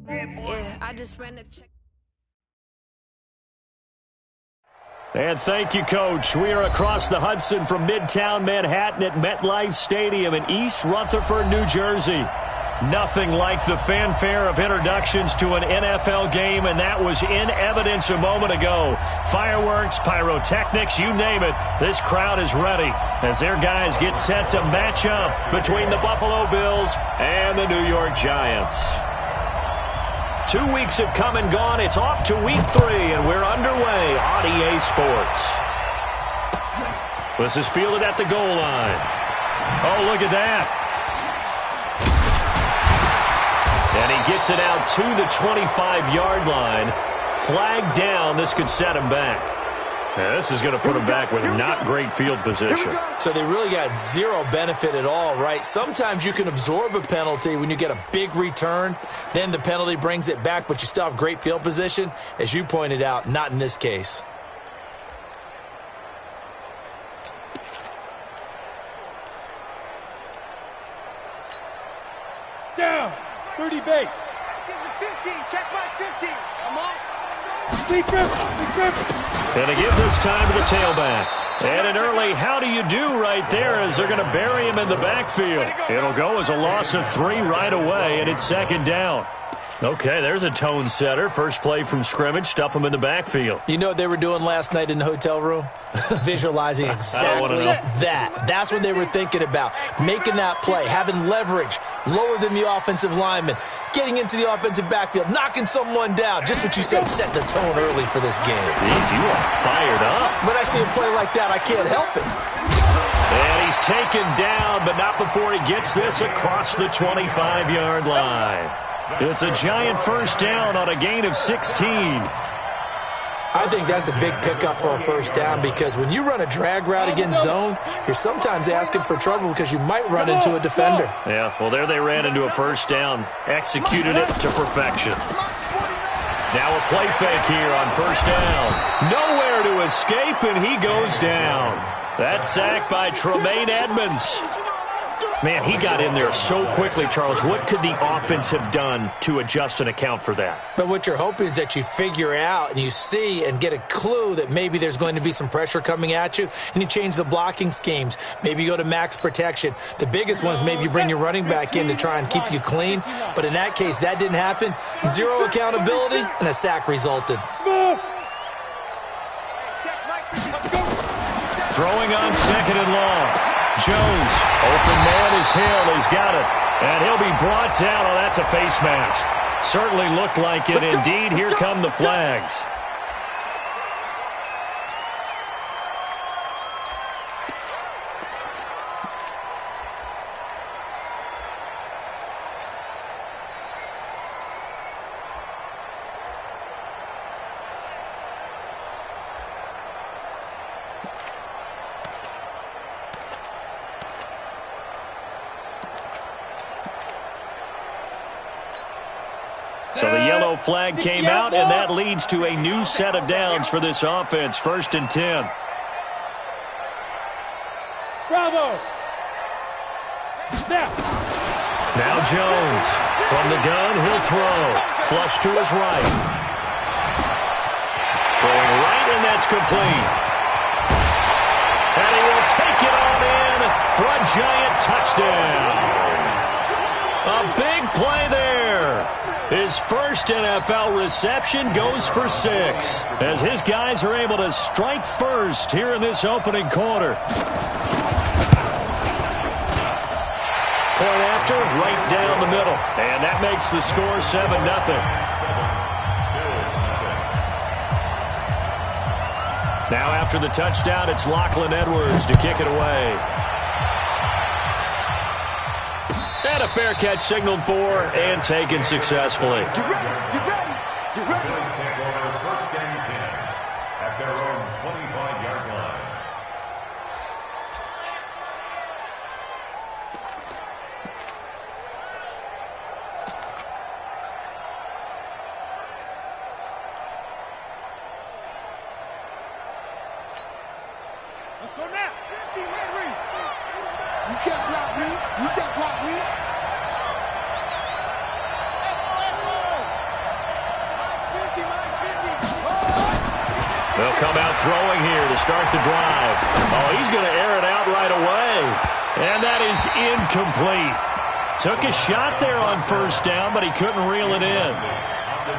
Yeah, I just ran to check. And thank you, Coach. We are across the Hudson from Midtown Manhattan at MetLife Stadium in East Rutherford, New Jersey. Nothing like the fanfare of introductions to an NFL game, and that was in evidence a moment ago. Fireworks, pyrotechnics, you name it. This crowd is ready as their guys get set to match up between the Buffalo Bills and the New York Giants. 2 weeks have come and gone. It's off to week 3, and we're underway on EA Sports. This is fielded at the goal line. Oh, look at that. And he gets it out to the 25-yard line. Flag down. This could set him back. Now, this is going to put him back with not great field position. So they really got zero benefit at all, right? Sometimes you can absorb a penalty when you get a big return. Then the penalty brings it back, but you still have great field position. As you pointed out, not in this case. Down. 30 base. 50. Check my 50. Come on. And they give this time to the tailback. And an early how do you do right there as they're going to bury him in the backfield. It'll go as a loss of 3 right away, and it's second down. Okay, there's a tone setter. First play from scrimmage, stuff him in the backfield. You know what they were doing last night in the hotel room? Visualizing exactly that. That's what they were thinking about. Making that play, having leverage, lower than the offensive lineman, getting into the offensive backfield, knocking someone down. Just what you said, set the tone early for this game. Jeez, you are fired up. When I see a play like that, I can't help it. And he's taken down, but not before he gets this across the 25-yard line. It's a giant first down on a gain of 16. I think that's a big pickup for a first down because when you run a drag route against zone, you're sometimes asking for trouble because you might run into a defender. Yeah, well, there they ran into a first down, executed it to perfection. Now a play fake here on first down. Nowhere to escape, and he goes down. That's sacked by Tremaine Edmonds. Man, he got in there so quickly, Charles. What could the offense have done to adjust and account for that? But what you're hoping is that you figure out and you see and get a clue that maybe there's going to be some pressure coming at you, and you change the blocking schemes. Maybe you go to max protection. The biggest one is maybe you bring your running back in to try and keep you clean. But in that case, that didn't happen. Zero accountability, and a sack resulted. Throwing on second and long. Jones, open man is Hill. He's got it. And he'll be brought down. Oh, that's a face mask. Certainly looked like it. Indeed, here come the flags. So the yellow flag came out, and that leads to a new set of downs for this offense. 1st and 10. Bravo. Now Jones. From the gun, he'll throw. Flush to his right. Throwing right, and that's complete. And he will take it on in for a giant touchdown. A big play there. His first NFL reception goes for 6 as his guys are able to strike first here in this opening quarter. Point after, right down the middle. And that makes the score 7-0. Now after the touchdown, it's Lachlan Edwards to kick it away. And a fair catch signaled for and taken successfully. Get ready. Get ready. First and 10 at their own 25-yard line. Let's go now. 50, ready. You can't block me. They'll come out throwing here to start the drive. Oh, he's going to air it out right away. And that is incomplete. Took a shot there on first down, but he couldn't reel it in.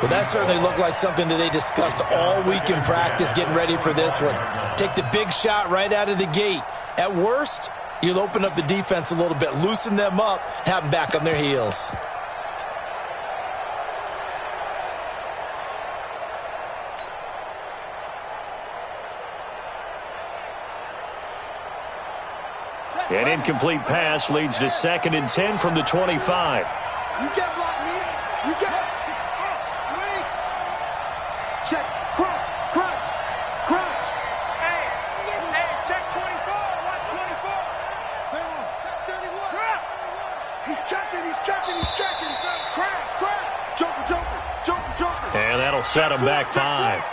Well, that certainly looked like something that they discussed all week in practice getting ready for this one. Take the big shot right out of the gate. At worst, you'll open up the defense a little bit, loosen them up, have them back on their heels. An incomplete pass leads to 2nd and 10 from the 25. You get blocked, me. You get. Check. Crunch. Crunch. Crunch. Hey, check 24. Watch 24. Same one. Check 31. Crap. He's checking. Crash. Joker. And that'll set him back 5.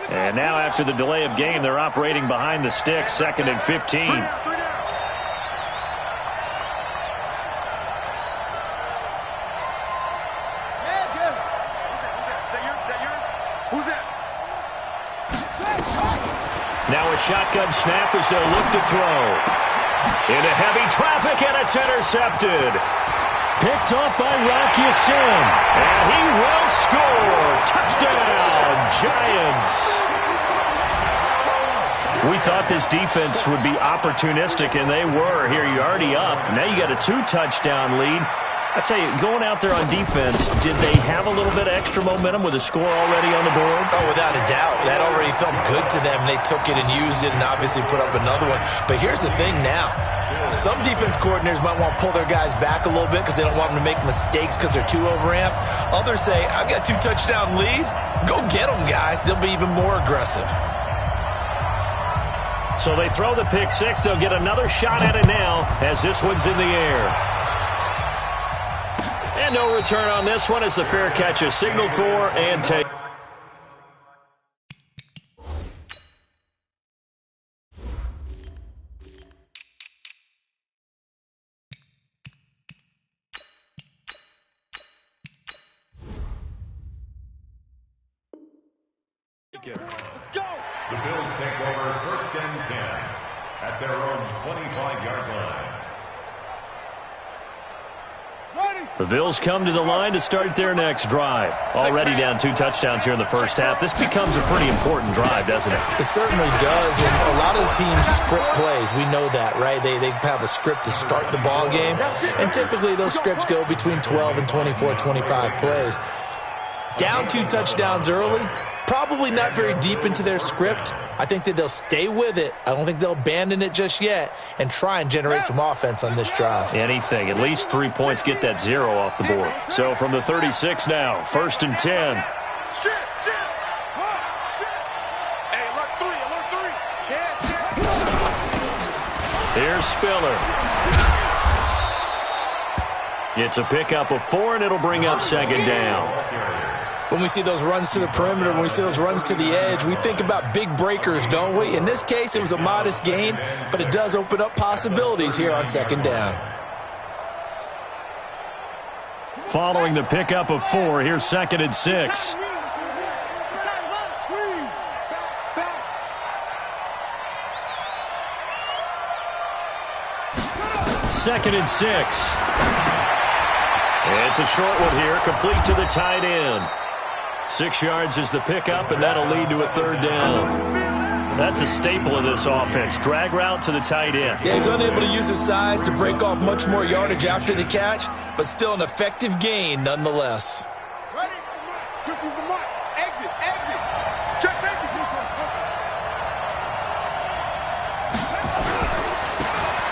And now after the delay of game, they're operating behind the sticks, 2nd and 15. Who's that? Now a shotgun snap as they'll look to throw. Into heavy traffic, and it's intercepted. Picked off by Rocky Sin. And he will score. Touchdown, Giants. We thought this defense would be opportunistic, and they were. Here, you're already up. Now you got a 2-touchdown lead. I tell you, going out there on defense, did they have a little bit of extra momentum with a score already on the board? Oh, without a doubt. That already felt good to them. They took it and used it and obviously put up another one. But here's the thing now. Some defense coordinators might want to pull their guys back a little bit because they don't want them to make mistakes because they're too overamped. Others say, I've got a 2-touchdown lead. Go get them, guys. They'll be even more aggressive. So they throw the pick six. They'll get another shot at it now as this one's in the air. And no return on this one as the fair catch is signaled for and taken. Let's go. The Bills take over 1st and 10 at their own 25-yard line. Ready. The Bills come to the line to start their next drive. Already down 2 touchdowns here in the first half. This becomes a pretty important drive, doesn't it? It certainly does, and a lot of the teams script plays. We know that, right? They have a script to start the ball game, and typically those scripts go between 12 and 24, 25 plays. Down 2 touchdowns early, probably not very deep into their script. I think that they'll stay with it. I don't think they'll abandon it just yet and try and generate some offense on this drive. Anything. At least 3 points, get that 0 off the board. So from the 36 now, 1st and 10. Shit. Hey, alert 3. Here's Spiller. It's a pickup of 4, and it'll bring up 2nd down. When we see those runs to the perimeter, when we see those runs to the edge, we think about big breakers, don't we? In this case, it was a modest gain, but it does open up possibilities here on 2nd down. Following the pickup of 4, here's 2nd and 6. Second and 6. It's a short one here, complete to the tight end. 6 yards is the pickup, and that'll lead to a 3rd down. That's a staple of this offense. Drag route to the tight end. Yeah, he was unable to use his size to break off much more yardage after the catch, but still an effective gain nonetheless. Ready? 50's the mark. Exit. Check safety.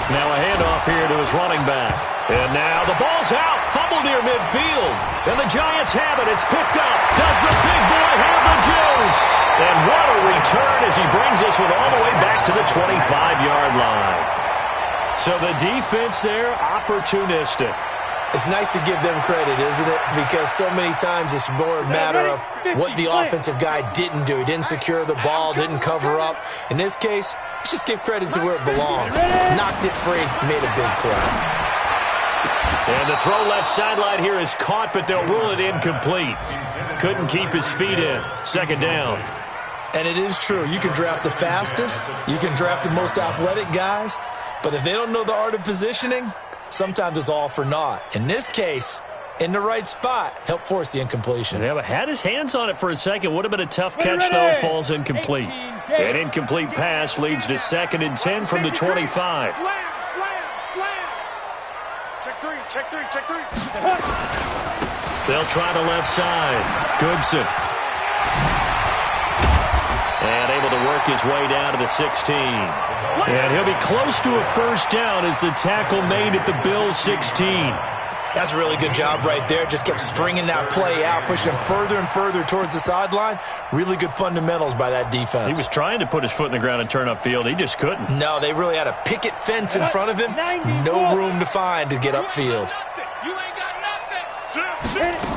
Now a handoff here to his running back. And now the ball's out. Fumble near midfield. And the Giants have it. It's picked up. Does the big boy have the juice? And what a return as he brings this one all the way back to the 25-yard line. So the defense there, opportunistic. It's nice to give them credit, isn't it? Because so many times it's more a matter of what the offensive guy didn't do. He didn't secure the ball, didn't cover up. In this case, let's just give credit to where it belongs. Knocked it free, made a big play. And the throw left sideline here is caught, but they'll rule it incomplete. Couldn't keep his feet in. Second down. And it is true. You can draft the fastest. You can draft the most athletic guys. But if they don't know the art of positioning, sometimes it's all for naught. In this case, in the right spot, help force the incompletion. Yeah, but had his hands on it for a second. Would have been a tough catch, though. Falls incomplete. An incomplete pass leads to 2nd and 10 from the 25. Slam. Check three. They'll try the left side. Goodson. And able to work his way down to the 16. And he'll be close to a first down as the tackle made at the Bills' 16. That's a really good job right there. Just kept stringing that play out, pushing him further and further towards the sideline. Really good fundamentals by that defense. He was trying to put his foot in the ground and turn upfield. He just couldn't. No, they really had a picket fence in front of him. No room to find to get upfield. You ain't got nothing.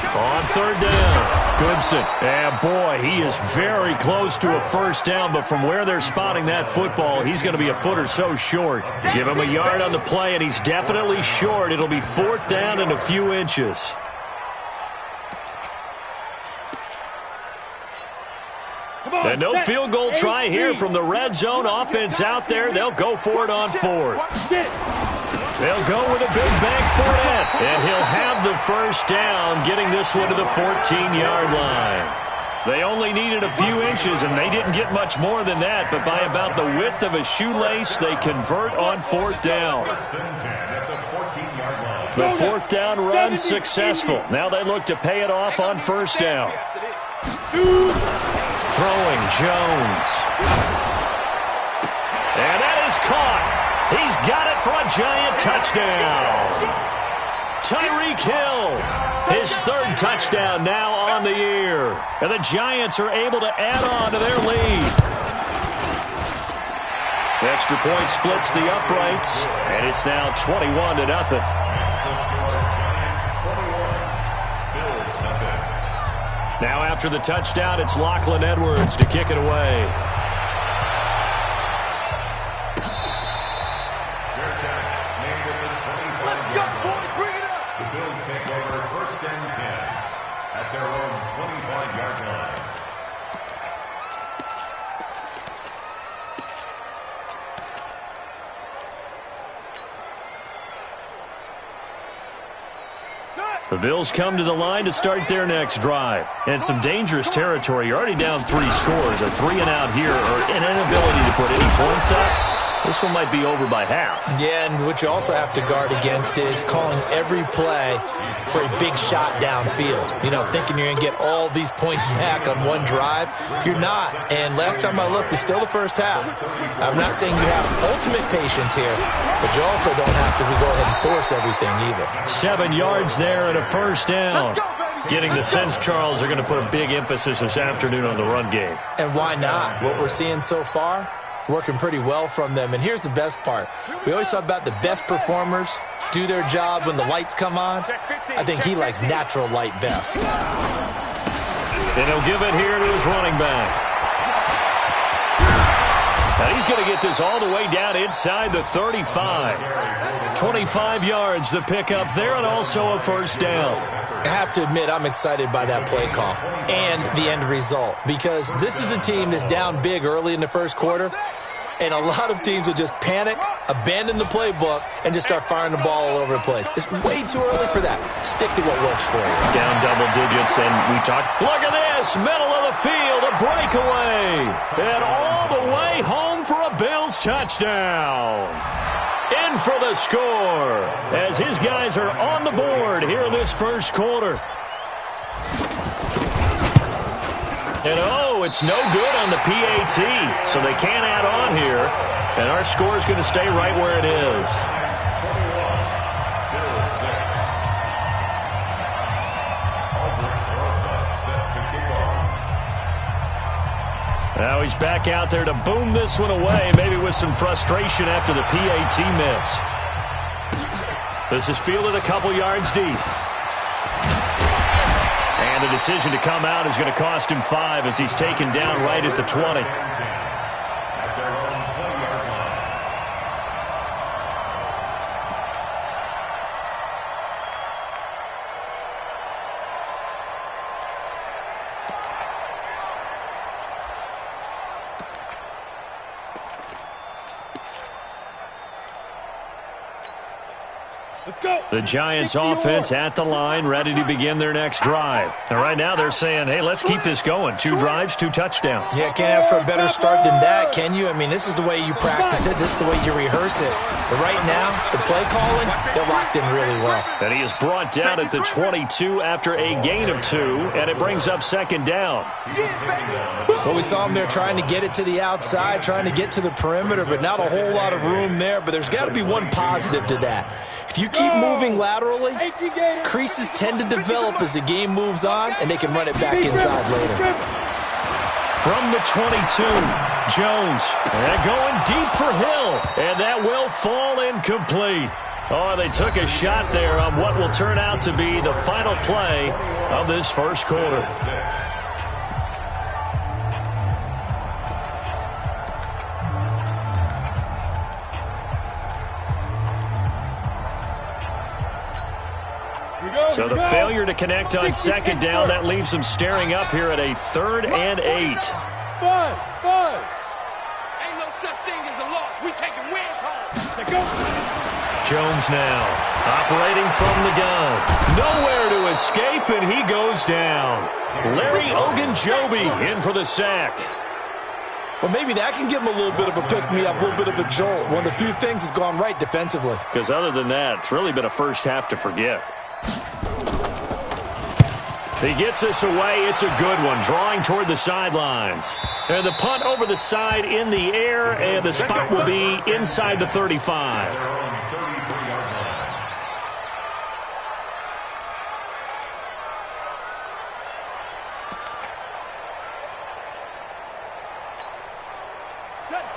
On 3rd down, Goodson. And boy, he is very close to a first down, but from where they're spotting that football, he's going to be a foot or so short. Give him a yard on the play, and he's definitely short. It'll be 4th down and a few inches. And no field goal try here from the red zone offense out there. They'll go for it on 4th. They'll go with a big bank Fournette, and he'll have the first down, getting this one to the 14-yard line. They only needed a few inches, and they didn't get much more than that, but by about the width of a shoelace, they convert on 4th down. The 4th down run successful. Now they look to pay it off on 1st down. Throwing Jones. And that is caught. He's got it for a giant touchdown. Tyreek Hill, his 3rd touchdown now on the year. And the Giants are able to add on to their lead. The extra point splits the uprights, and it's now 21-0. Now after the touchdown, it's Lachlan Edwards to kick it away. The Bills come to the line to start their next drive. And some dangerous territory. You're already down 3 scores. A 3-and-out here or an inability to put any points up. This one might be over by half. Yeah, and what you also have to guard against is calling every play for a big shot downfield. You know, thinking you're going to get all these points back on one drive. You're not. And last time I looked, it's still the first half. I'm not saying you have ultimate patience here, but you also don't have to go ahead and force everything either. 7 yards there and a first down. Getting the sense, Charles, they're going to put a big emphasis this afternoon on the run game. And why not? What we're seeing so far, working pretty well from them. And here's the best part. We always talk about the best performers do their job when the lights come on. I think he likes natural light best. And he'll give it here to his running back. Now he's going to get this all the way down inside the 35. 25 yards the pickup there, and also a first down. I have to admit, I'm excited by that play call and the end result, because this is a team that's down big early in the first quarter, and a lot of teams will just panic, abandon the playbook, and just start firing the ball all over the place. It's way too early for that. Stick to what works for you. Down double digits, and we talked. Look at this, middle of the field, a breakaway, and all the way home for a Bills touchdown. In for the score as his guys are on the board here in this first quarter. And oh, it's no good on the PAT, so they can't add on here. And our score is going to stay right where it is. Now he's back out there to boom this one away, maybe with some frustration after the PAT miss. This is fielded a couple yards deep. And the decision to come out is going to cost him 5 as he's taken down right at the 20. At their own 20-yard line. Let's go. The Giants offense at the line, ready to begin their next drive. And right now they're saying, hey, let's keep this going. 2 drives, 2 touchdowns. Yeah, can't ask for a better start than that, can you? I mean, this is the way you practice it. This is the way you rehearse it. But right now, the play calling, they're locked in really well. And he is brought down at the 22 after a gain of 2, and it brings up second down. Well, we saw him there trying to get it to the outside, trying to get to the perimeter, but not a whole lot of room there. But there's got to be one positive to that. If you keep moving laterally, creases tend to develop as the game moves on, and they can run it back inside later. From the 22, Jones, and going deep for Hill, and that will fall incomplete. Oh, they took a shot there on what will turn out to be the final play of this first quarter. So the failure to connect on second down, that leaves them staring up here at a 3rd and 8. 5. Ain't no such thing as a loss. We taking wins home. Let's go. Jones now operating from the gun. Nowhere to escape, and he goes down. Larry Ogunjobi in for the sack. Well, maybe that can give him a little bit of a pick-me-up, a little bit of a jolt. One of the few things that's gone right defensively. Because other than that, it's really been a first half to forget. He gets this away. It's a good one, drawing toward the sidelines. And the punt over the side in the air, and the spot will be inside the 35.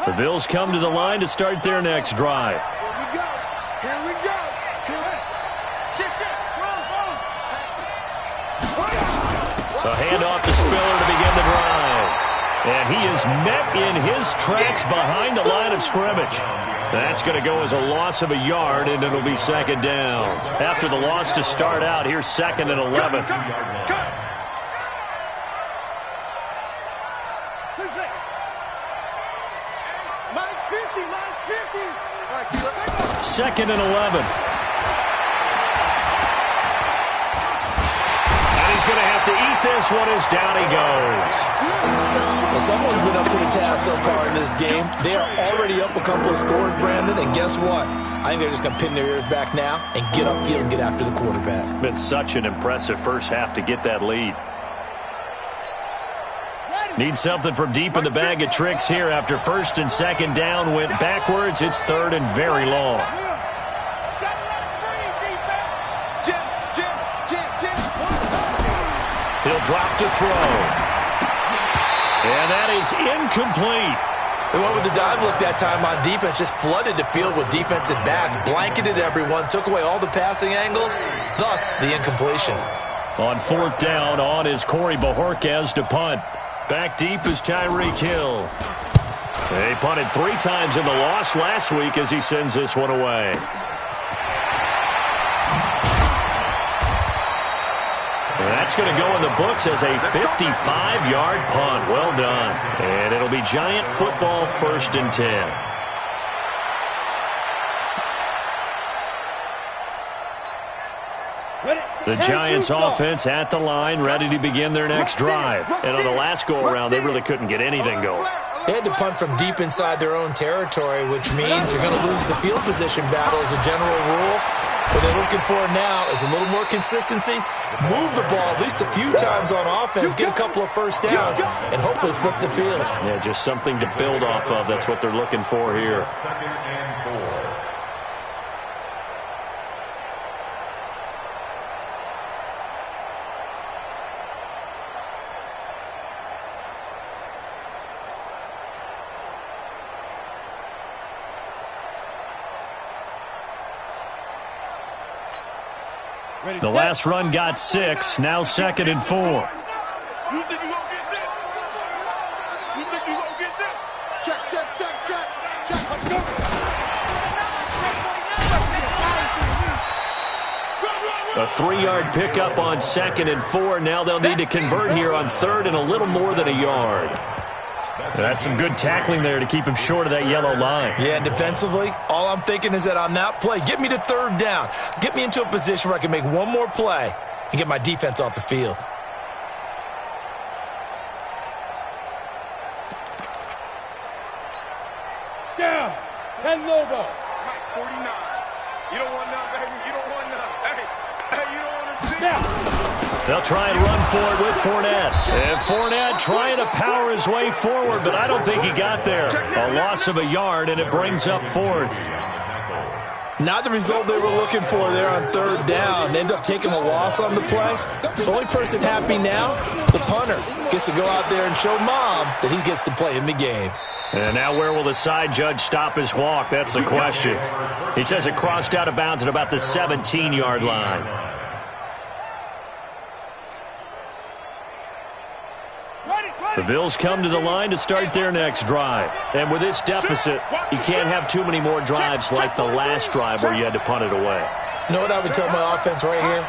The Bills come to the line to start their next drive. Here we go. Here we go. A handoff to Spiller to begin the drive. And he is met in his tracks behind the line of scrimmage. That's going to go as a loss of a yard, and it'll be second down. After the loss to start out, here's 2nd and 11. Mine's 50. Mine's 50. All right, let's go. 2nd and 11. He's going to have to eat this one as down he goes. Well, someone's been up to the task so far in this game. They are already up a couple of scores, Brandon, and guess what? I think they're just going to pin their ears back now and get upfield and get after the quarterback. Been such an impressive first half to get that lead. Need something from deep in the bag of tricks here after 1st and 2nd down went backwards. It's 3rd and very long. He'll drop to throw. And that is incomplete. They went with the dive look that time on defense, just flooded the field with defensive backs, blanketed everyone, took away all the passing angles, thus the incompletion. On 4th down, on is Corey Bojorquez to punt. Back deep is Tyreek Hill. They punted 3 times in the loss last week as he sends this one away. That's going to go in the books as a 55-yard punt. Well done. And it'll be Giant football 1st and 10. The Giants offense at the line, ready to begin their next drive. And on the last go-around, they really couldn't get anything going. They had to punt from deep inside their own territory, which means you're going to lose the field position battle as a general rule. What they're looking for now is a little more consistency, move the ball at least a few times on offense, get a couple of first downs, and hopefully flip the field. Yeah, just something to build off of. That's what they're looking for here. 2nd and 4. The last run got 6, now 2nd and 4. You think you gonna get this? You think you gonna get this? Check. Let's go. A 3-yard pickup on 2nd and 4. Now they'll need to convert here on 3rd and a little more than a yard. That's some good tackling there to keep him short of that yellow line. Yeah, defensively, all I'm thinking is that on that play, get me to 3rd down. Get me into a position where I can make one more play and get my defense off the field. Down. 10 Lobo. Mike 49. You don't want none, baby. You don't want none. Hey, you don't want to see. Down. They'll try and run for it with Fournette. And Fournette trying to power his way forward, but I don't think he got there. A loss of a yard, and it brings up 4th. Not the result they were looking for there on 3rd down. They end up taking a loss on the play. The only person happy now, the punter, gets to go out there and show Mom that he gets to play in the game. And now where will the side judge stop his walk? That's the question. He says it crossed out of bounds at about the 17-yard line. The Bills come to the line to start their next drive. And with this deficit, you can't have too many more drives like the last drive where you had to punt it away. You know what I would tell my offense right here?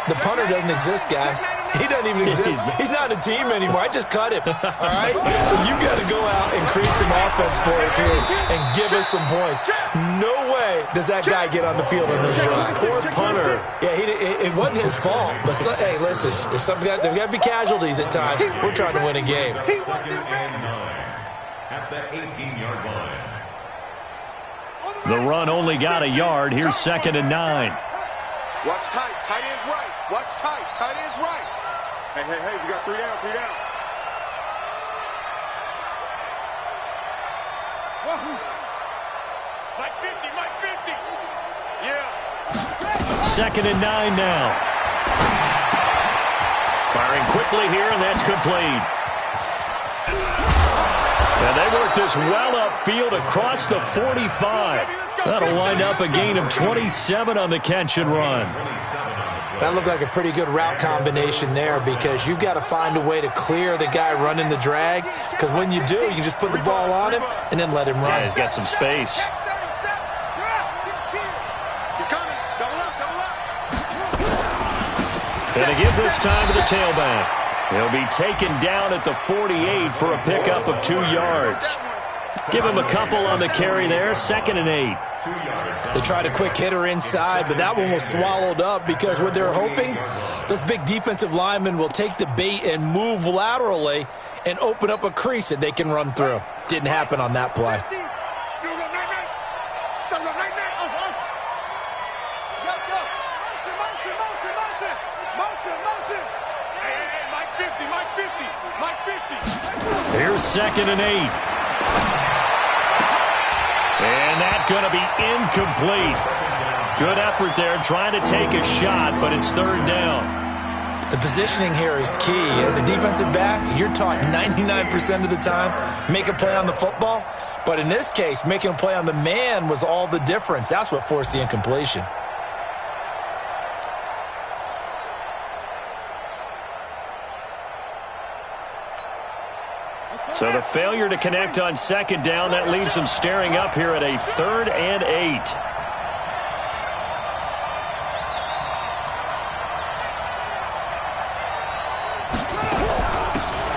The punter doesn't exist, guys. He doesn't even exist. He's not a team anymore. I just cut him, all right? So you got to go out and create some offense for us here and give us some points. No way does that guy get on the field on this drive. Poor punter. Yeah, it wasn't his fault. But, hey, listen, there's got to be casualties at times. We're trying to win a game. 2nd and 9 at the 18-yard line. The run only got a yard. Here's 2nd and 9. Watch tight. Tight end's right. Watch tight. Tight end's right. Hey, we got 3 down, 3 down. Wahoo. Mike 50. Yeah. 2nd and 9 now. Firing quickly here, and that's complete. And they work this well upfield across the 45. That'll wind up a gain of 27 on the catch and run. That looked like a pretty good route combination there because you've got to find a way to clear the guy running the drag, because when you do, you can just put the ball on him and then let him run. Yeah, he's got some space. He's coming. Double up. And to give this time to the tailback. He'll be taken down at the 48 for a pickup of 2 yards. Give him a couple on the carry there, 2nd and 8. They tried a quick hitter inside, but that one was swallowed up because what they're hoping, those big defensive linemen will take the bait and move laterally and open up a crease that they can run through. Didn't happen on that play. Here's 2nd and 8. And that's going to be incomplete. Good effort there trying to take a shot, but it's 3rd down. The positioning here is key. As a defensive back, you're taught 99% of the time, make a play on the football. But in this case, making a play on the man was all the difference. That's what forced the incompletion. So the failure to connect on 2nd down, that leaves them staring up here at a 3rd and 8.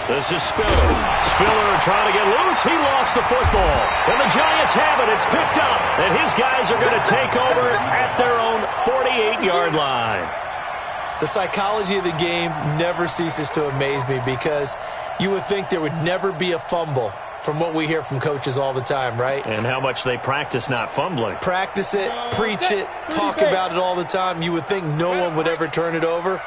This is Spiller. Spiller trying to get loose. He lost the football. And the Giants have it. It's picked up. And his guys are going to take over at their own 48-yard line. The psychology of the game never ceases to amaze me because you would think there would never be a fumble from what we hear from coaches all the time, right? And how much they practice not fumbling. Practice it, preach it, talk about it all the time. You would think no one would ever turn it over.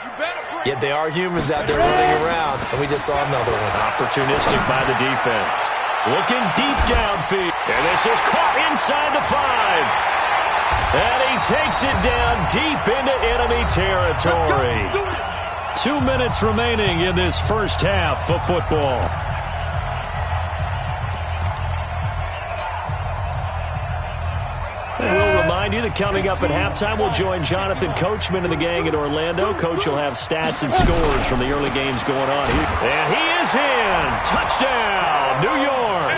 Yet they are humans out there running around, and we just saw another one. Opportunistic by the defense. Looking deep downfield. And this is caught inside the 5. And he takes it down deep into enemy territory. 2 minutes remaining in this first half of football. And we'll remind remind you that coming up at halftime, we'll join Jonathan Coachman and the gang in Orlando. Coach will have stats and scores from the early games going on here. And he is in. Touchdown, New York.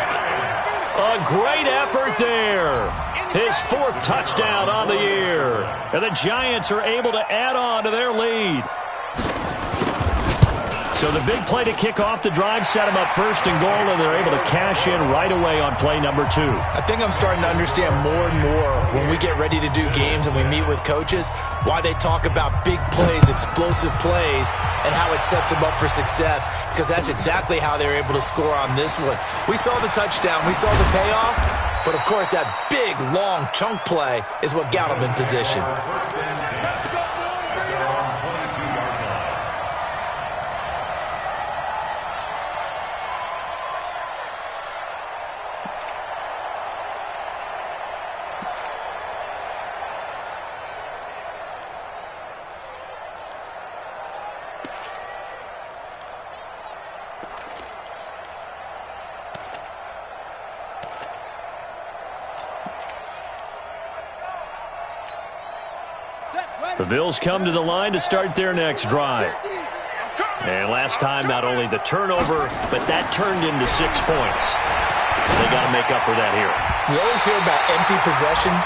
A great effort there. His 4th touchdown on the year. And the Giants are able to add on to their lead. So the big play to kick off the drive set them up first and goal, and they're able to cash in right away on play number 2. I think I'm starting to understand more and more when we get ready to do games and we meet with coaches why they talk about big plays, explosive plays, and how it sets them up for success, because that's exactly how they're able to score on this one. We saw the touchdown. We saw the payoff. But, of course, that big, long chunk play is what got them in position. The Bills come to the line to start their next drive. And last time, not only the turnover, but that turned into 6 points. They got to make up for that here. We always hear about empty possessions,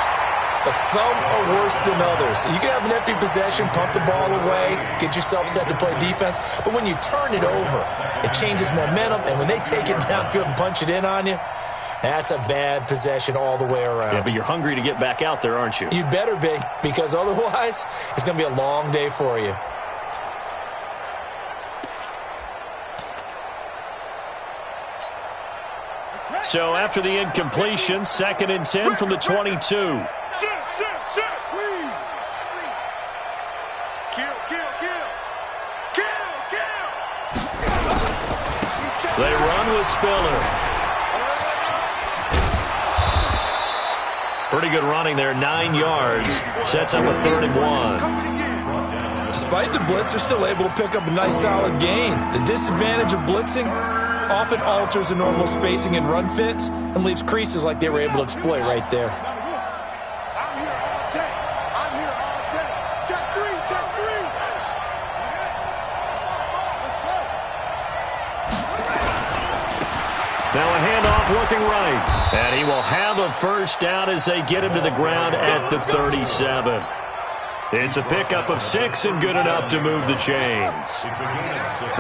but some are worse than others. You can have an empty possession, pump the ball away, get yourself set to play defense, but when you turn it over, it changes momentum, and when they take it downfield and punch it in on you, that's a bad possession all the way around. Yeah, but you're hungry to get back out there, aren't you? You'd better be, because otherwise it's going to be a long day for you. So after the incompletion, 2nd and 10 from the 22. Kill. They run with Spiller. Pretty good running there, 9 yards. Sets up a 3rd and 1. Despite the blitz, they're still able to pick up a nice solid gain. The disadvantage of blitzing often alters the normal spacing and run fits and leaves creases like they were able to exploit right there. I'm here all day. Check 3. Now a handoff looking right. And he will have a first down as they get him to the ground at the 37. It's a pickup of 6 and good enough to move the chains.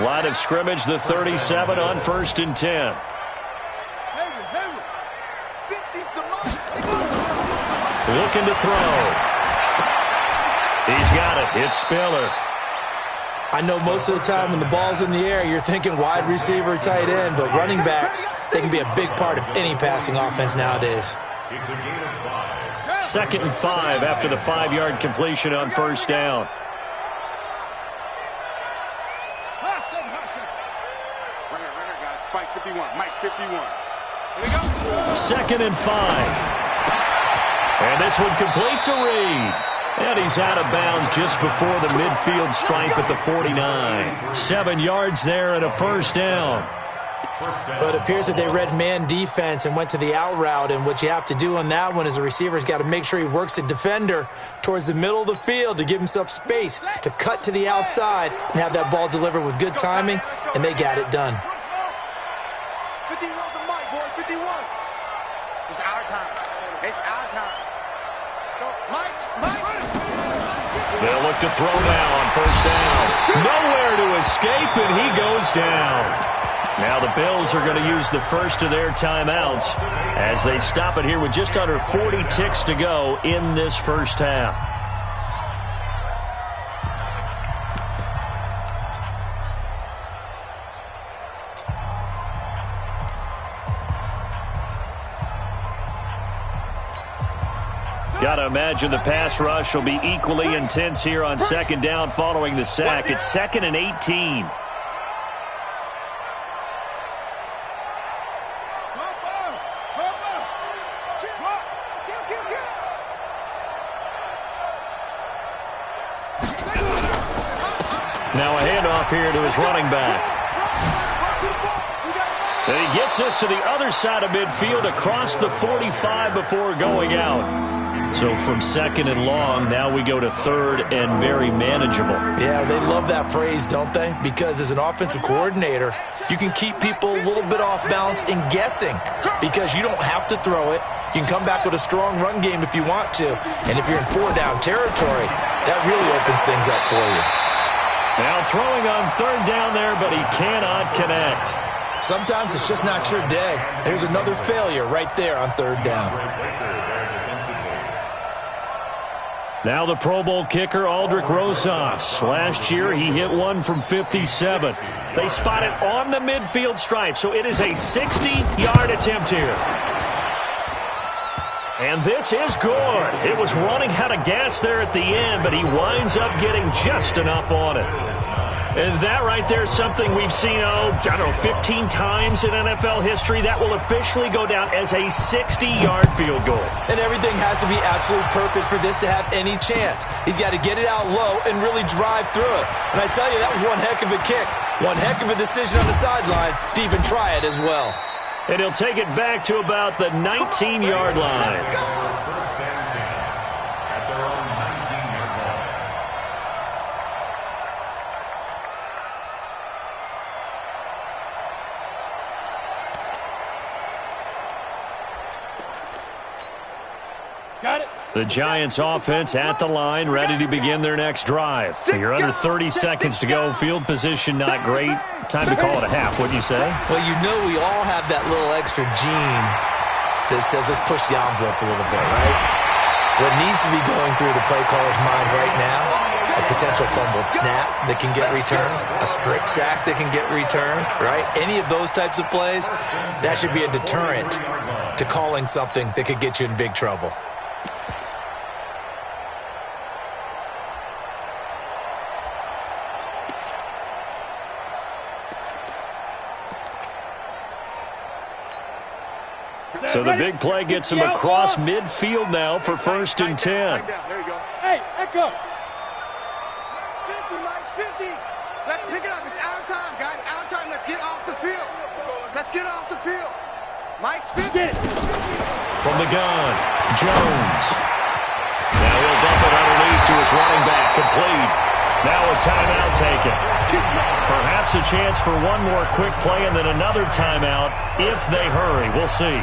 Line of scrimmage, the 37 on 1st and 10. Looking to throw. He's got it. It's Spiller. I know most of the time when the ball's in the air, you're thinking wide receiver, tight end, but running backs, they can be a big part of any passing offense nowadays. 2nd and 5 after the 5-yard completion on 1st down. Right here, guys. Mike 51. Mike 51. Here we go. 2nd and 5. And this one complete to Reed. And he's out of bounds just before the midfield stripe at the 49. 7 yards there and a first down. But it appears that they read man defense and went to the out route, and what you have to do on that one is the receiver's got to make sure he works the defender towards the middle of the field to give himself space to cut to the outside and have that ball delivered with good timing, and they got it done. 51 to Mike, boy. 51. It's our time. It's our time. Go, Mike. They'll look to throw now on first down. Nowhere to escape, and he goes down. Now the Bills are going to use the first of their timeouts as they stop it here with just under 40 ticks to go in this first half. Got to imagine the pass rush will be equally intense here on 2nd down following the sack. It's 2nd and 18. Now a handoff here to his running back. And he gets us to the other side of midfield across the 45 before going out. So from second and long, now we go to third and very manageable. Yeah, they love that phrase, don't they? Because as an offensive coordinator, you can keep people a little bit off balance and guessing because you don't have to throw it. You can come back with a strong run game if you want to. And if you're in 4-down territory, that really opens things up for you. Now throwing on third down there, but he cannot connect. Sometimes it's just not your day. There's another failure right there on third down. Now the Pro Bowl kicker, Aldrich Rosas. Last year, he hit one from 57. They spot it on the midfield stripe, so it is a 60-yard attempt here. And this is good. It was running out of gas there at the end, but he winds up getting just enough on it. And that right there is something we've seen, 15 times in NFL history. That will officially go down as a 60-yard field goal. And everything has to be absolutely perfect for this to have any chance. He's got to get it out low and really drive through it. And I tell you, that was one heck of a kick. One heck of a decision on the sideline to even try it as well. And he'll take it back to about the 19-yard line. First and 10 at their own 19-yard line. Got it. The Giants offense at the line, ready to begin their next drive. You're under 30 seconds to go. Field position not great. Time to call it a half, wouldn't you say? Well, you know we all have that little extra gene that says let's push the envelope a little bit, right? What needs to be going through the play caller's mind right now, a potential fumbled snap that can get returned, a strip sack that can get returned, right? Any of those types of plays, that should be a deterrent to calling something that could get you in big trouble. So the big play gets him across midfield now for first and 10. There you go. Hey, Echo. Mike's 50. Let's pick it up. It's our time, guys. Our time. Let's get off the field. Let's get off the field. Mike's 50. Get it. From the gun, Jones. Now he'll dump it underneath to his running back, complete. Now a timeout taken. Perhaps a chance for one more quick play and then another timeout if they hurry. We'll see.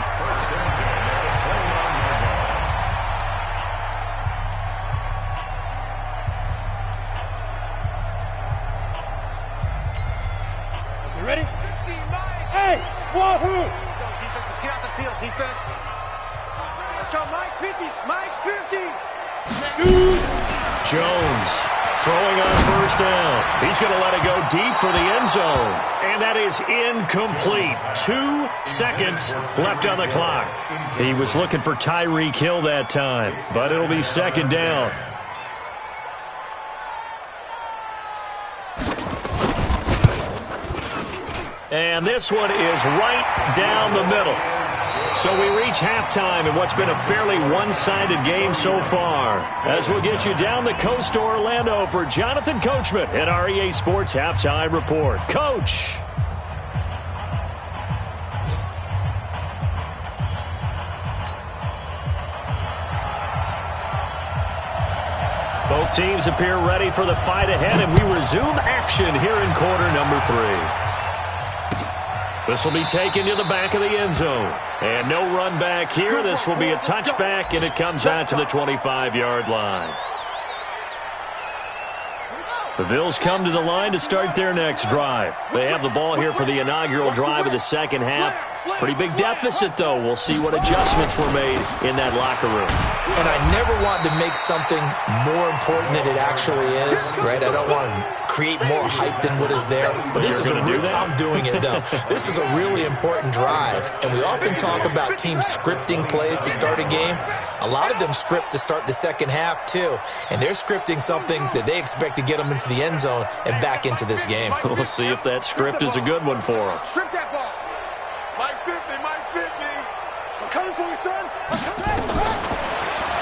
You ready? Hey, wahoo! Let's go, defense. Let's get out the field, defense. Let's go, Mike 50. Mike 50. Jones throwing on first down. He's going to let it go deep for the end zone. And that is incomplete. 2 seconds left on the clock. He was looking for Tyreek Hill that time, but it'll be second down. And this one is right down the middle. So we reach halftime in what's been a fairly one-sided game so far. As we'll get you down the coast to Orlando for Jonathan Coachman at our EA Sports Halftime Report. Coach! Both teams appear ready for the fight ahead, and we resume action here in quarter number 3. This will be taken to the back of the end zone. And no run back here. This will be a touchback, and it comes out to the 25-yard line. The Bills come to the line to start their next drive. They have the ball here for the inaugural drive of the second half. Pretty big deficit, though. We'll see what adjustments were made in that locker room. And I never want to make something more important than it actually is, right? I don't want to create more hype than what is there. But this is I'm doing it, though. This is a really important drive. And we often talk about teams scripting plays to start a game. A lot of them script to start the second half, too. And they're scripting something that they expect to get them into the end zone and back into this game. We'll see if that script is a good one for them. Strip that ball. Mike 50, Mike 50. I'm coming for you, son. I'm coming.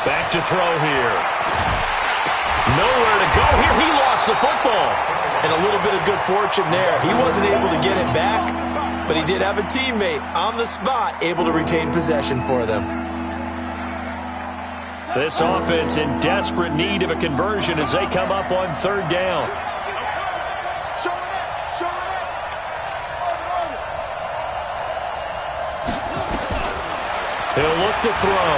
Back to throw here. Nowhere to go here. He lost the football. And a little bit of good fortune there. He wasn't able to get it back, but he did have a teammate on the spot able to retain possession for them. This offense in desperate need of a conversion as they come up on third down. He'll look to throw.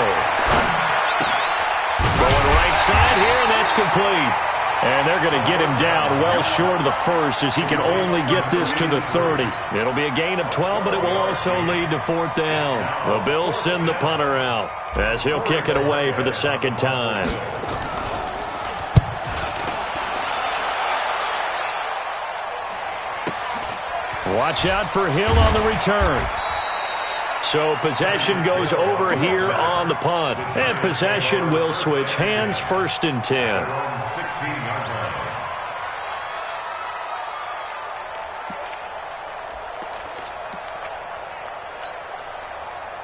Going right side here, and that's complete. And they're going to get him down well short of the first as he can only get this to the 30. It'll be a gain of 12, but it will also lead to fourth down. The Bills send the punter out as he'll kick it away for the second time. Watch out for Hill on the return. So possession goes over here on the punt. And possession will switch hands, 1st and 10.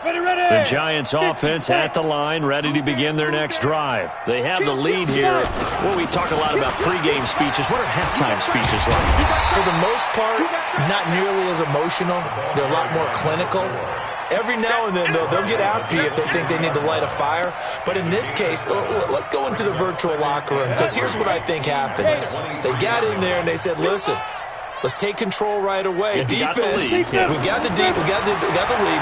The Giants offense at the line, ready to begin their next drive. They have the lead here. Well, we talk a lot about pregame speeches. What are halftime speeches like? For the most part, not nearly as emotional. They're a lot more clinical. Every now and then, they'll get after you if they think they need to light a fire. But in this case, let's go into the virtual locker room, because here's what I think happened. They got in there and they said, listen, let's take control right away. Defense, we got the lead.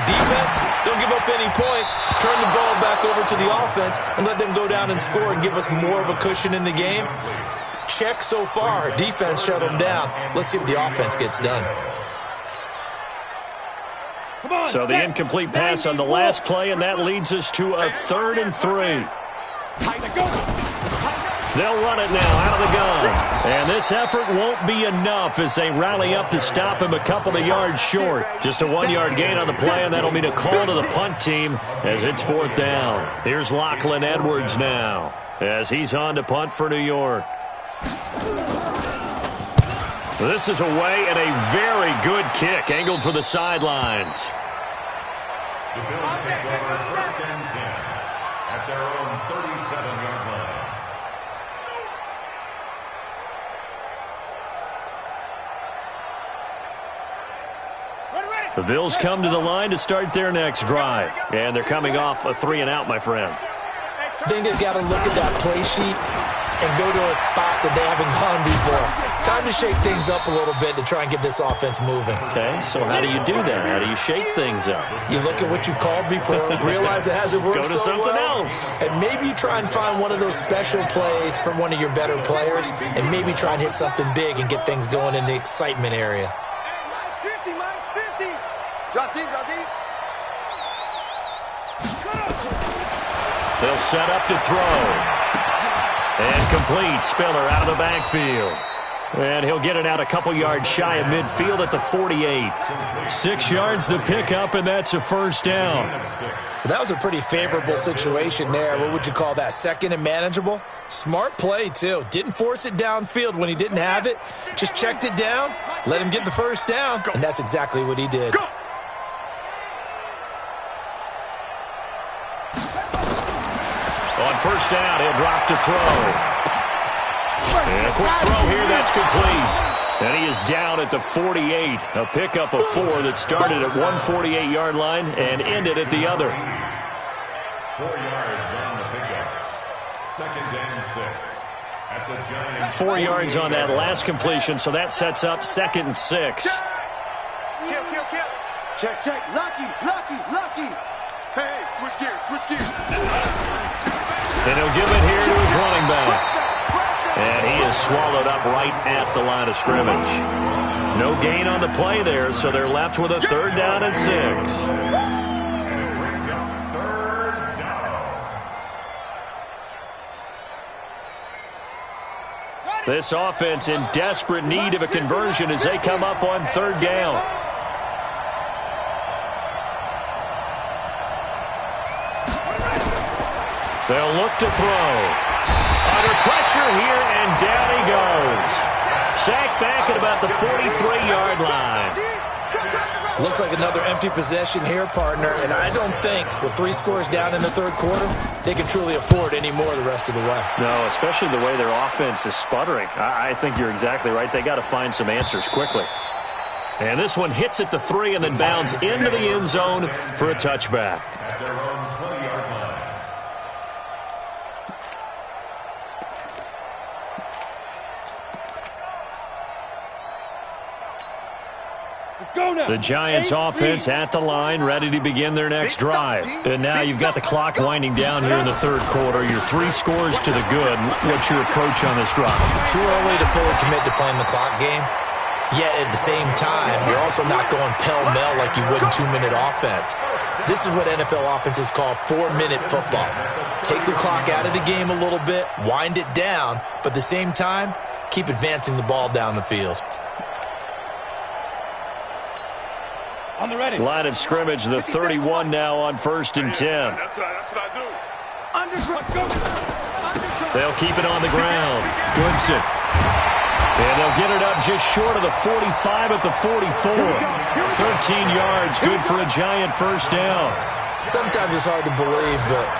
Defense, don't give up any points. Turn the ball back over to the offense and let them go down and score and give us more of a cushion in the game. Check so far. Defense shut them down. Let's see what the offense gets done. So the incomplete pass on the last play, and that leads us to a 3rd and 3. They'll run it now out of the gun. And this effort won't be enough as they rally up to stop him a couple of yards short. Just a 1-yard gain on the play, and that'll mean a call to the punt team as it's 4th down. Here's Lachlan Edwards now as he's on to punt for New York. This is away and a very good kick angled for the sidelines. The Bills take over 1st and 10 at their own 37-yard line. The Bills come to the line to start their next drive. And they're coming off a 3-and-out, my friend. I think they've got to look at that play sheet and go to a spot that they haven't gone before. Time to shake things up a little bit to try and get this offense moving. Okay, so how do you do that? How do you shake things up? You look at what you've called before, realize it hasn't worked so well. Go to something else. And maybe you try and find one of those special plays from one of your better players, and maybe try and hit something big and get things going in the excitement area. Hey, Mike's 50. Drop deep, drop deep. They'll set up to throw. And complete. Spiller out of the backfield. And he'll get it out a couple yards shy of midfield at the 48. 6 yards the pickup, and that's a 1st down. That was a pretty favorable situation there. What would you call that? 2nd and manageable? Smart play, too. Didn't force it downfield when he didn't have it. Just checked it down, let him get the 1st down, and that's exactly what he did. On 1st down, he'll drop to throw. And a quick throw here, that's complete. And he is down at the 48. A pickup of 4 that started at 148-yard line and ended at the other. 4 yards on the pickup. 2nd and 6 at the Giants. 4 yards on that last completion, so that sets up 2nd and 6. Kill. Check. Lucky. Hey, switch gears. And he'll give it here to his running back. And he is swallowed up right at the line of scrimmage. No gain on the play there, so they're left with a 3rd down and 6. And it brings up 3rd down. This offense in desperate need of a conversion as they come up on 3rd down. They'll look to throw. Under pressure here, and down he goes. Sacked back at about the 43-yard line. Looks like another empty possession here, partner, and I don't think with 3 scores down in the 3rd quarter, they can truly afford any more the rest of the way. No, especially the way their offense is sputtering. I think you're exactly right. They got to find some answers quickly. And this one hits at the 3 and then bounds into the end zone for a touchback. At their own 20-yard line. Let's go now. The Giants offense at the line, ready to begin their next drive. And now you've got the clock winding down here in the third quarter. Your 3 scores to the good. What's your approach on this drive? Too early to fully commit to playing the clock game. Yet at the same time, you're also not going pell-mell like you would in 2-minute offense. This is what NFL offenses call 4-minute football. Take the clock out of the game a little bit, wind it down, but at the same time, keep advancing the ball down the field. On the ready. Line of scrimmage, the 31 now on 1st and 10. That's what I do. They'll keep it on the ground. Goodson. And they'll get it up just short of the 45 at the 44. 13 yards, good for a Giant first down. Sometimes it's hard to believe, but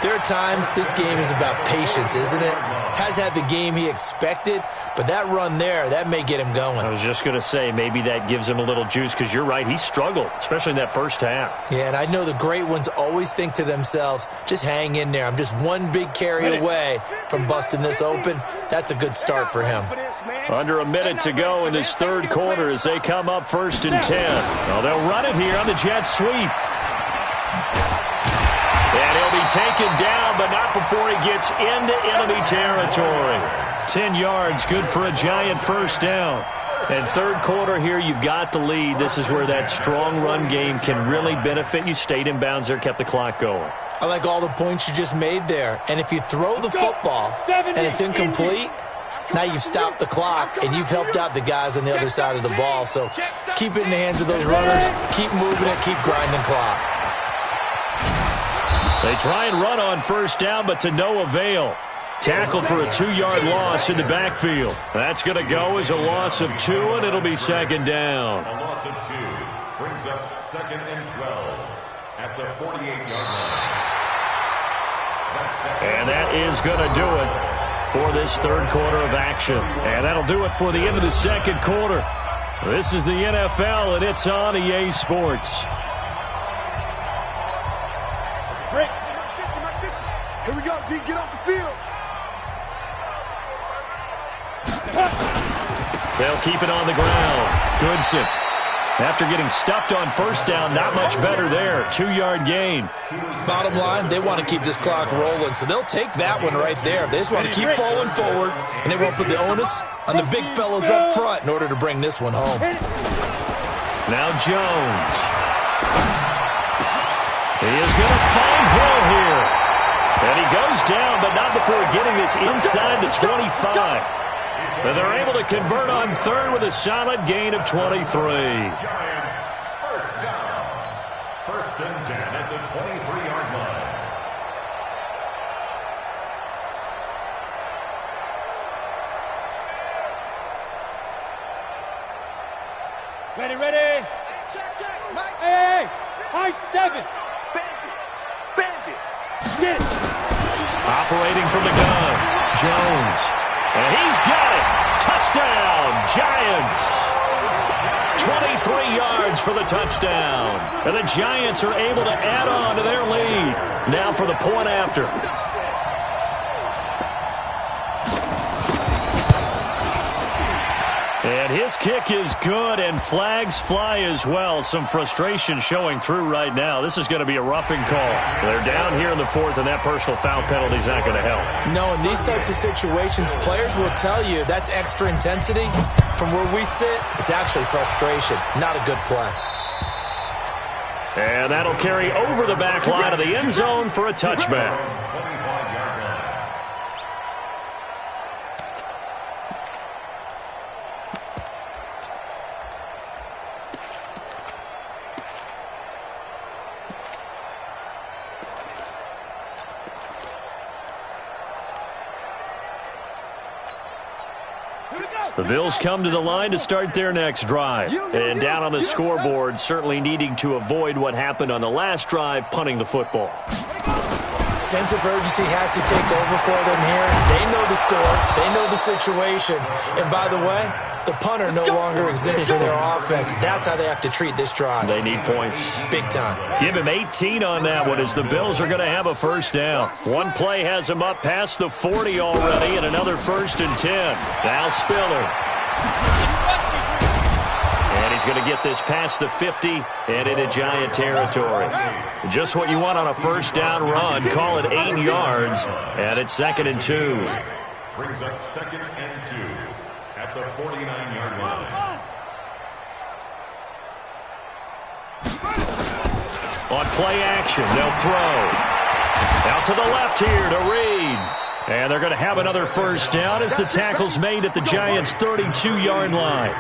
there are times this game is about patience, isn't it? Has had the game he expected, but that run there, that may get him going. I was just going to say, maybe that gives him a little juice, because you're right, he struggled, especially in that first half. Yeah, and I know the great ones always think to themselves, just hang in there. I'm just one big carry away from busting this open. That's a good start for him. Under a minute to go in this third quarter as they come up 1st and 10. Well, they'll run it here on the jet sweep. And he'll be taken down, but not before he gets into enemy territory. 10 yards, good for a Giant first down. And third quarter here, you've got the lead. This is where that strong run game can really benefit you. Stayed in bounds there, kept the clock going. I like all the points you just made there. And if you throw the football and it's incomplete, now you've stopped the clock and you've helped out the guys on the other side of the ball. So keep it in the hands of those runners. Keep moving it. Keep grinding clock. They try and run on first down, but to no avail. Tackled for a 2-yard loss in the backfield. That's going to go as a loss of 2, and it'll be second down. A loss of 2 brings up 2nd and 12 at the 48-yard line. And that is going to do it for this third quarter of action. And that'll do it for the end of the second quarter. This is the NFL, and it's on EA Sports. Break. Here we go, D. Get off the field. They'll keep it on the ground. Goodson. After getting stuffed on first down, not much better there. 2-yard gain. Bottom line, they want to keep this clock rolling, so they'll take that one right there. They just want to keep falling forward, and they won't put the onus on the big fellas up front in order to bring this one home. Now Jones. He is going to find Hill here. And he goes down, but not before getting this inside the 25. And they're able to convert on third with a solid gain of 23. Giants first down. 1st and 10 at the 23-yard line. Ready. Check. Mike. Hey. High 7. Bandit. Get it. Operating from the gun, Jones. And he's got it. Touchdown, Giants. 23 yards for the touchdown. And the Giants are able to add on to their lead. Now for the point after. And his kick is good, and flags fly as well. Some frustration showing through right now. This is going to be a roughing call. They're down here in the 4th, and that personal foul penalty is not going to help. No, in these types of situations, players will tell you that's extra intensity. From where we sit, it's actually frustration, not a good play. And that'll carry over the back line of the end zone for a touchback. The Bills come to the line to start their next drive. And down on the scoreboard, certainly needing to avoid what happened on the last drive, punting the football. Sense of urgency has to take over for them here. They know the score. They know the situation. And by the way, the punter no longer exists for their offense. That's how they have to treat this drive. They need points. Big time. Give him 18 on that one as the Bills are going to have a first down. One play has them up past the 40 already, and another 1st and 10. Now Spiller. And he's he's going to get this past the 50 and into Giant territory. Just what you want on a first down run. Call it 8 yards, and it's 2nd and 2. Brings up 2nd and 2 at the 49-yard line. On play action, they'll throw. Out to the left here to Reed. And they're going to have another first down as the tackle's made at the Giants' 32-yard line.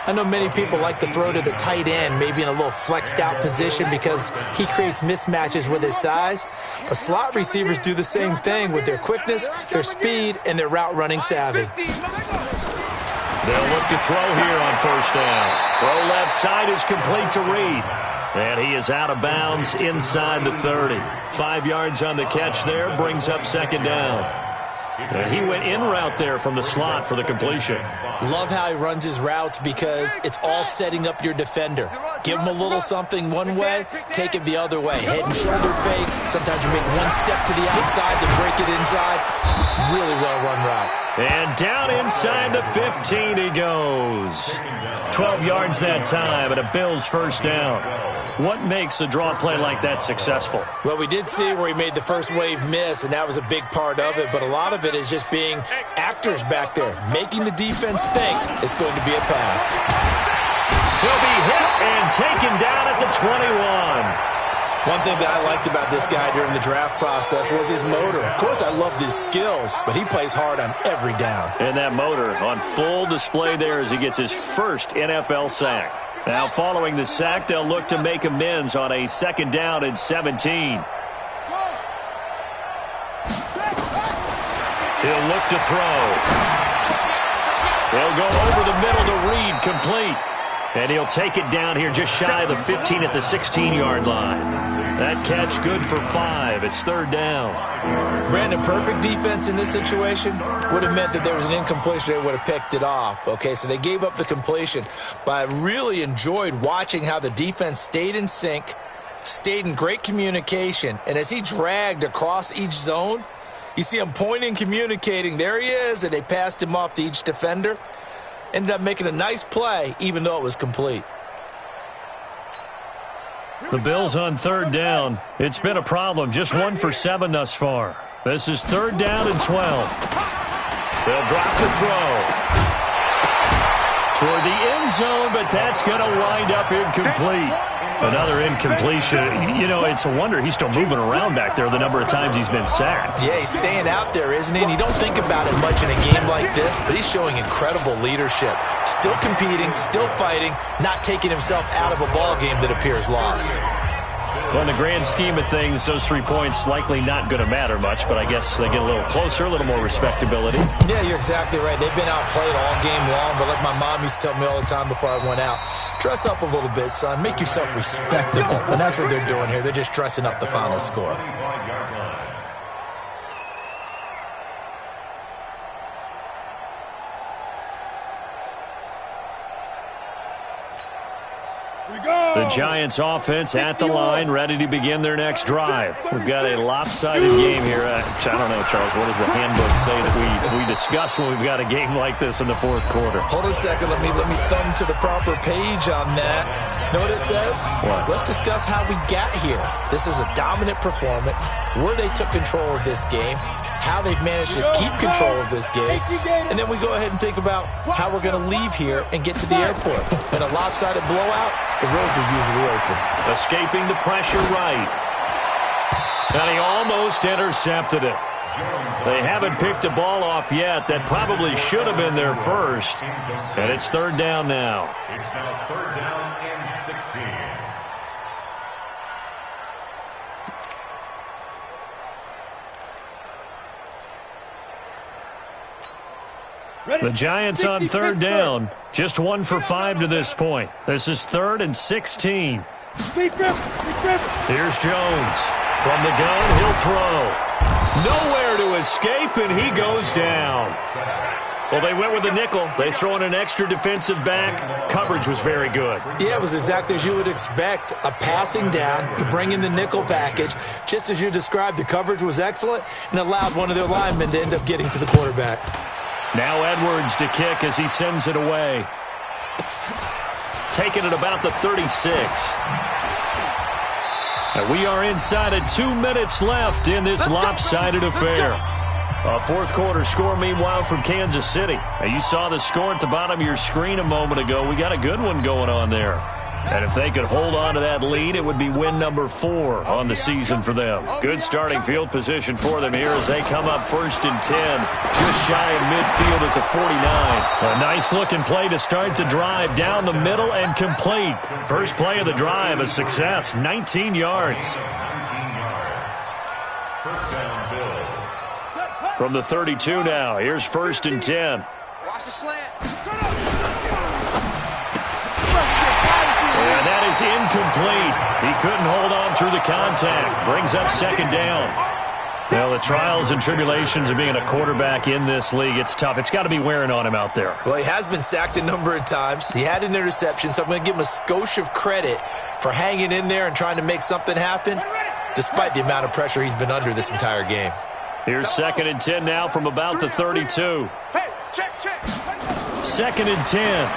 I know many people like to throw to the tight end, maybe in a little flexed out position because he creates mismatches with his size. But slot receivers do the same thing with their quickness, their speed, and their route running savvy. They'll look to throw here on first down. Throw left side is complete to Reed. And he is out of bounds inside the 30. 5 yards on the catch there, brings up 2nd down. And he went in route there from the slot for the completion. Love how he runs his routes because it's all setting up your defender. Give him a little something one way, take it the other way. Head and shoulder fake. Sometimes you make one step to the outside to break it inside. Really well run route. And down inside the 15 he goes. 12 yards that time and a Bills first down. What makes a draw play like that successful? Well, we did see where he made the first wave miss, and that was a big part of it. But a lot of it is just being actors back there, making the defense think it's going to be a pass. He'll be hit and taken down at the 21. One thing that I liked about this guy during the draft process was his motor. Of course, I loved his skills, but he plays hard on every down. And that motor on full display there as he gets his first NFL sack. Now, following the sack, they'll look to make amends on a 2nd down and 17. He'll look to throw. He'll go over the middle to Reed, complete. And he'll take it down here just shy of the 15 at the 16-yard line. That catch good for 5. It's 3rd down. Brandon, perfect defense in this situation would have meant that there was an incompletion. They would have picked it off. Okay, so they gave up the completion. But I really enjoyed watching how the defense stayed in sync, stayed in great communication. And as he dragged across each zone, you see him pointing, communicating. There he is, and they passed him off to each defender. Ended up making a nice play, even though it was complete. The Bills on 3rd down. It's been a problem. Just 1 for 7 thus far. This is 3rd down and 12. They'll drop the throw. Toward the end zone, but that's going to wind up incomplete. Another incompletion. You know, it's a wonder he's still moving around back there the number of times he's been sacked. Yeah, he's staying out there, isn't he? And you don't think about it much in a game like this, but he's showing incredible leadership. Still competing, still fighting, not taking himself out of a ball game that appears lost. Well, in the grand scheme of things, those 3 points likely not going to matter much, but I guess they get a little closer, a little more respectability. Yeah, you're exactly right. They've been outplayed all game long, but like my mom used to tell me all the time before I went out, dress up a little bit, son. Make yourself respectable. And that's what they're doing here. They're just dressing up the final score. The Giants offense at the line, ready to begin their next drive. We've got a lopsided game here. I don't know, Charles, what does the handbook say that we discuss when we've got a game like this in the 4th quarter? Hold on a second. Let me thumb to the proper page on that. Know what it says? What? Let's discuss how we got here. This is a dominant performance, where they took control of this game, how they've managed to keep control of this game, and then we go ahead and think about how we're going to leave here and get to the airport. In a lopsided blowout, the roads are usually open. Escaping the pressure right. And he almost intercepted it. They haven't picked a ball off yet. That probably should have been their first. And it's 3rd down now. It's now 3rd down and 16. The Giants on 3rd down. Just 1 for 5 to this point. This is 3rd and 16. Here's Jones. From the gun, he'll throw. Nowhere to escape, and he goes down. Well, they went with the nickel. They throw in an extra defensive back. Coverage was very good. Yeah, it was exactly as you would expect. A passing down, you bring in the nickel package. Just as you described, the coverage was excellent and allowed one of their linemen to end up getting to the quarterback. Now Edwards to kick as he sends it away. taken at about the 36. And we are inside of 2 minutes left in this lopsided affair. A fourth quarter score, meanwhile, from Kansas City. Now, you saw the score at the bottom of your screen a moment ago. We got a good one going on there. And if they could hold on to that lead, it would be win number 4 on the season for them. Good starting field position for them here as they come up 1st and 10, just shy of midfield at the 49. A nice-looking play to start the drive down the middle and complete. First play of the drive, a success, 19 yards. First down, Bills. From the 32 now, here's 1st and 10. Watch the slant. And that is incomplete. He couldn't hold on through the contact. Brings up 2nd down. Well, the trials and tribulations of being a quarterback in this league, it's tough. It's got to be wearing on him out there. Well, he has been sacked a number of times. He had an interception, so I'm going to give him a skosh of credit for hanging in there and trying to make something happen, despite the amount of pressure he's been under this entire game. Here's 2nd and 10 now from about the 32. Hey, check. 2nd and 10.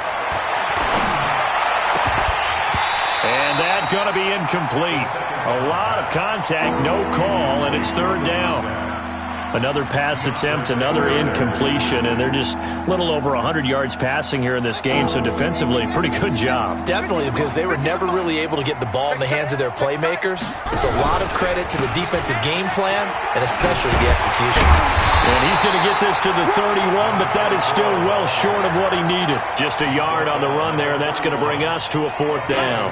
And that's going to be incomplete. A lot of contact, no call, and it's 3rd down. Another pass attempt, another incompletion, and they're just a little over 100 yards passing here in this game, so defensively, pretty good job. Definitely, because they were never really able to get the ball in the hands of their playmakers. So a lot of credit to the defensive game plan, and especially the execution. And he's going to get this to the 31, but that is still well short of what he needed. Just a yard on the run there. That's going to bring us to a 4th down.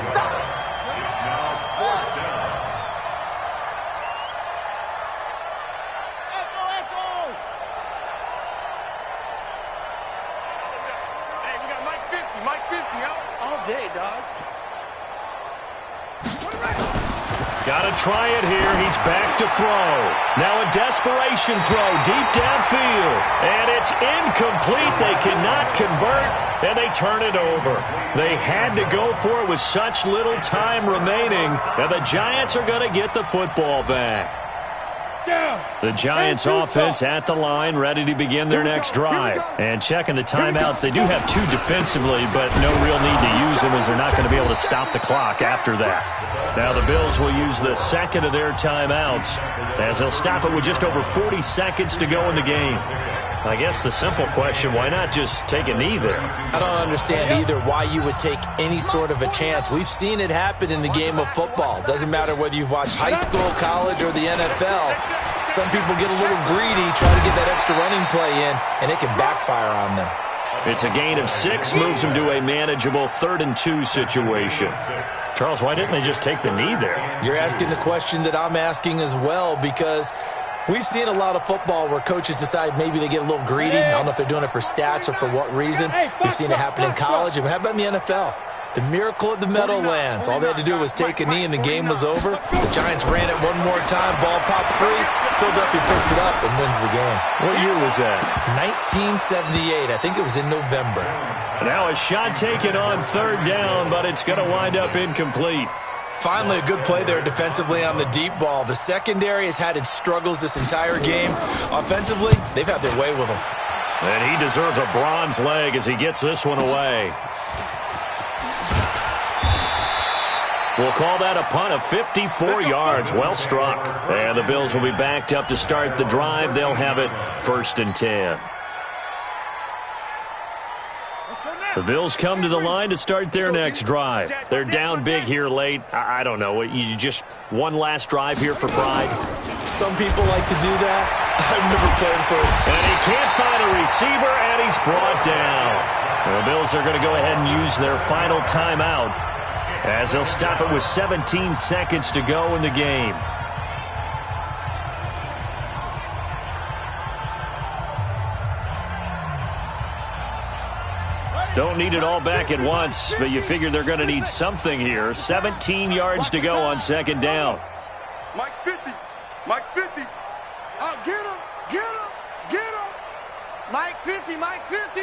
Got to try it here. He's back to throw. Now a desperation throw deep downfield. And it's incomplete. They cannot convert, and they turn it over. They had to go for it with such little time remaining, and the Giants are going to get the football back. The Giants offense at the line, ready to begin their next drive. And checking the timeouts, they do have 2 defensively, but no real need to use them as they're not going to be able to stop the clock after that. Now the Bills will use the 2nd of their timeouts as they'll stop it with just over 40 seconds to go in the game. I guess the simple question, why not just take a knee there? I don't understand either why you would take any sort of a chance. We've seen it happen in the game of football. Doesn't matter whether you've watched high school, college, or the NFL. Some people get a little greedy, try to get that extra running play in, and it can backfire on them. It's a gain of 6, moves them to a manageable 3rd and 2 situation. Charles, why didn't they just take the knee there? You're asking the question that I'm asking as well, because we've seen a lot of football where coaches decide maybe they get a little greedy. I don't know if they're doing it for stats or for what reason. We've seen it happen in college. And how about in the NFL? The miracle at the Meadowlands. All they had to do was take a knee and the game was over. The Giants ran it one more time. Ball popped free. Philadelphia picks it up and wins the game. What year was that? 1978. I think it was in November. Now a shot taken on 3rd down, but it's going to wind up incomplete. Finally, a good play there defensively on the deep ball. The secondary has had its struggles this entire game. Offensively, they've had their way with him. And he deserves a bronze leg as he gets this one away. We'll call that a punt of 54 yards. Well struck. And the Bills will be backed up to start the drive. They'll have it 1st and 10. The Bills come to the line to start their next drive. They're down big here late. I don't know. You just one last drive here for pride? Some people like to do that. I've never played for it. And he can't find a receiver, and he's brought down. The Bills are going to go ahead and use their final timeout as they'll stop it with 17 seconds to go in the game. Don't need it all back at once, but you figure they're going to need something here. 17 yards to go on 2nd down. Mike's 50. Mike's 50. Oh, get him. Get him. Get him. Mike 50. Mike 50.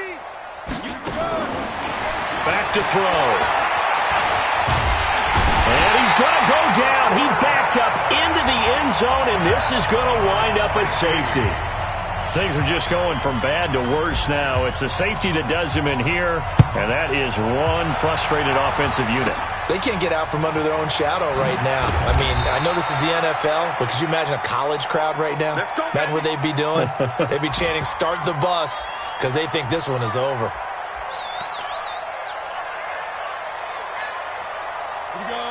Back to throw. And he's going to go down. He backed up into the end zone, and this is going to wind up a safety. Things are just going from bad to worse now. It's a safety that does him in here, and that is one frustrated offensive unit. They can't get out from under their own shadow right now. I mean, I know this is the NFL, but could you imagine a college crowd right now? Imagine what they'd be doing. They'd be chanting, "Start the bus," because they think this one is over.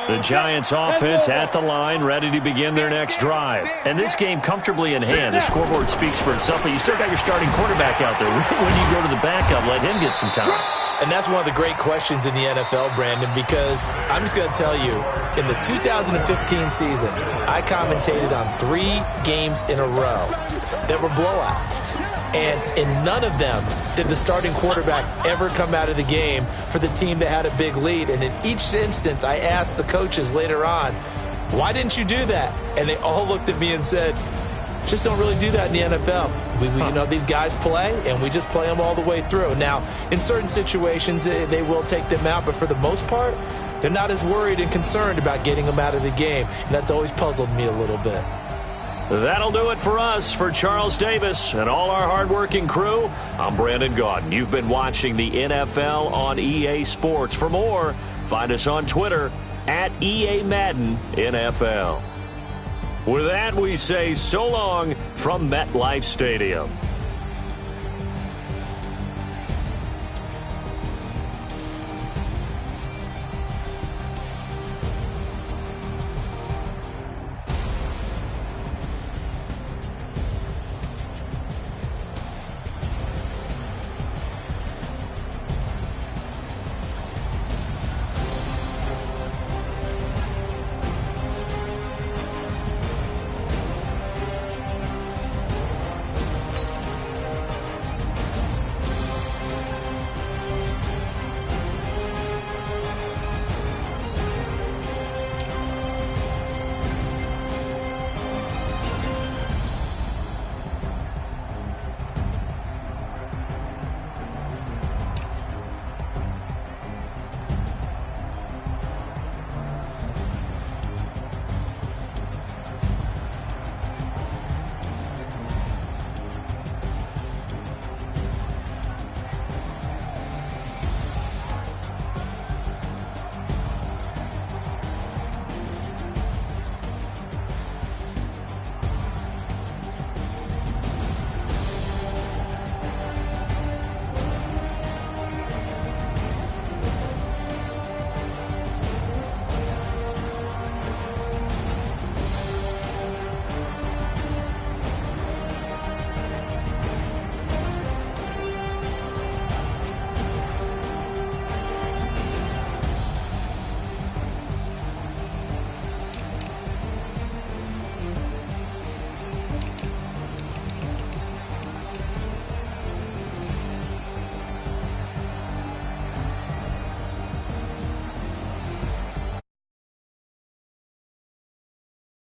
The Giants offense at the line, ready to begin their next drive. And this game comfortably in hand. The scoreboard speaks for itself, but you still got your starting quarterback out there. When do you go to the backup, let him get some time? And that's one of the great questions in the NFL, Brandon, because I'm just going to tell you, in the 2015 season, I commentated on 3 games in a row that were blowouts. And in none of them did the starting quarterback ever come out of the game for the team that had a big lead. And in each instance, I asked the coaches later on, why didn't you do that? And they all looked at me and said, just don't really do that in the NFL. You know, these guys play, and we just play them all the way through. Now, in certain situations, they will take them out, but for the most part, they're not as worried and concerned about getting them out of the game. And that's always puzzled me a little bit. That'll do it for us. For Charles Davis and all our hardworking crew, I'm Brandon Gaudin. You've been watching the NFL on EA Sports. For more, find us on Twitter at EA Madden NFL. With that, we say so long from MetLife Stadium.